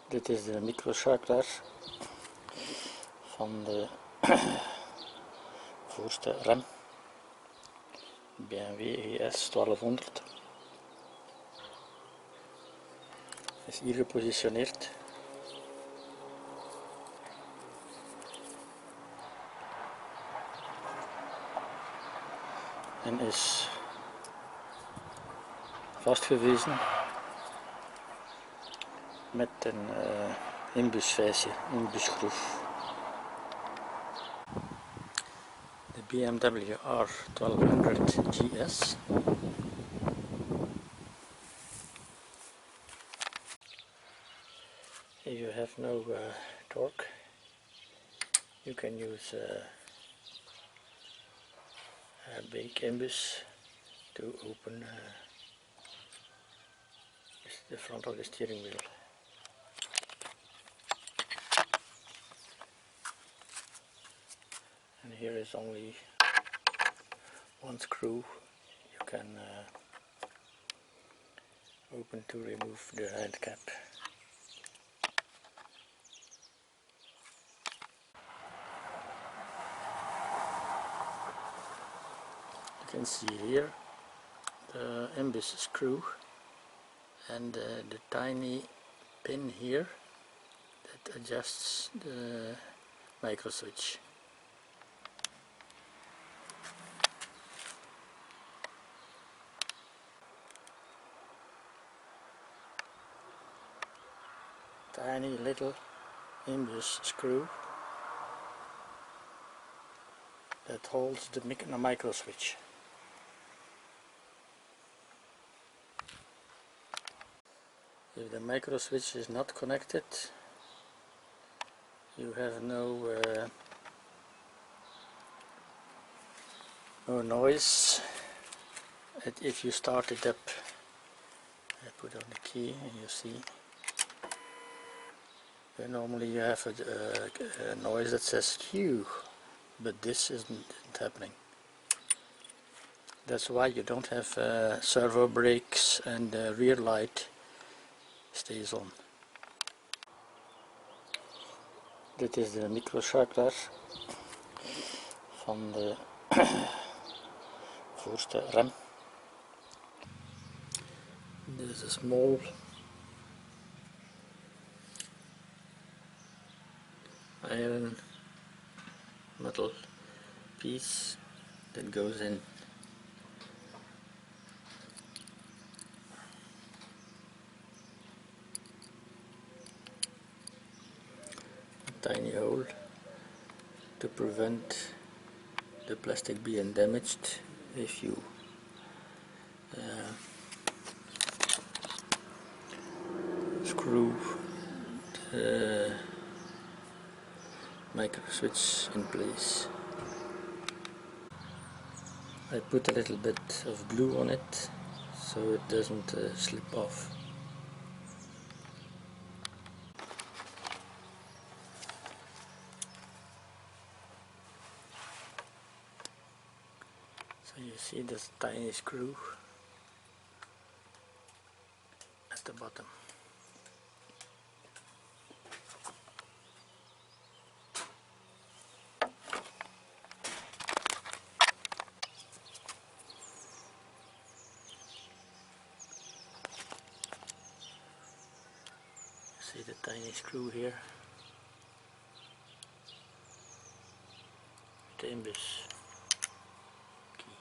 Dit is de microschakelaar van de voorste rem BMW gs1200. Is hier gepositioneerd. En is vastgewezen met een inbusvijsje, inbusschroef. De BMW R1200 GS. If you have no torque, you can use a big inbus to open the front of the steering wheel. And here is only one screw you can open to remove the hand cap. You can see here the inbus screw and the tiny pin here that adjusts the micro switch. Tiny little inbus screw that holds the micro switch. If the micro switch is not connected, you have no noise. If you start it up, I put on the key and you see. Normally you have a noise that says "Q," but this isn't happening. That's why you don't have servo brakes and the rear light stays on. Dit is de microschakelaar van de voorste rem. There is a small iron metal piece that goes in. A tiny hole to prevent the plastic being damaged if you screw the micro switch in place. I put a little bit of glue on it so it doesn't slip off. So you see this tiny screw at the bottom. See the tiny screw here, the inbus key.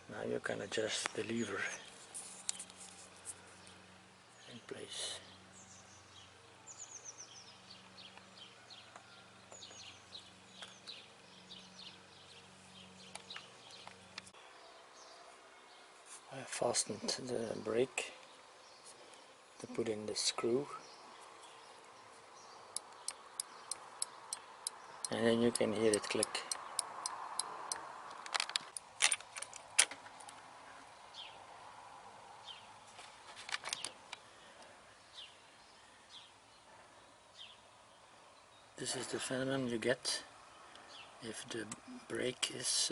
Now you can adjust the lever in place. I fastened the brake to put in the screw, and then you can hear it click. This is the phenomenon you get if the brake is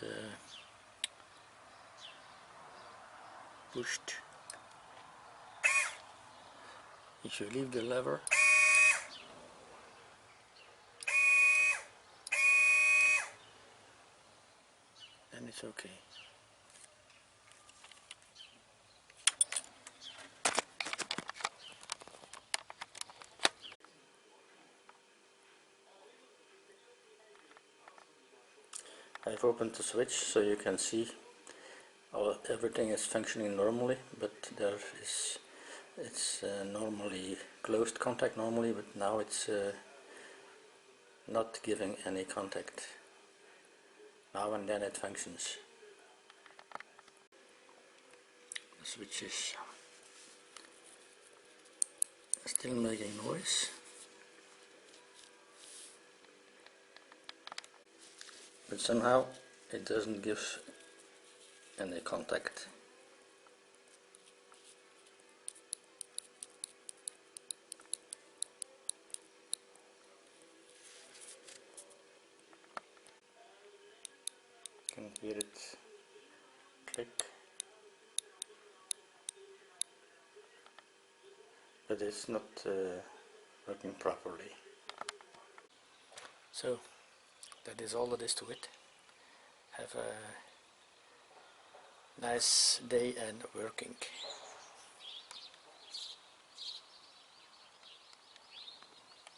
pushed If you leave the lever, then it's okay. I've opened the switch so you can see everything is functioning normally, but it's normally closed contact normally, but now it's not giving any contact. Now and then it functions. The switch is still making noise, but somehow it doesn't give any contact. You can hear it click, but it's not working properly. So that is all there is to it. Have a nice day and working.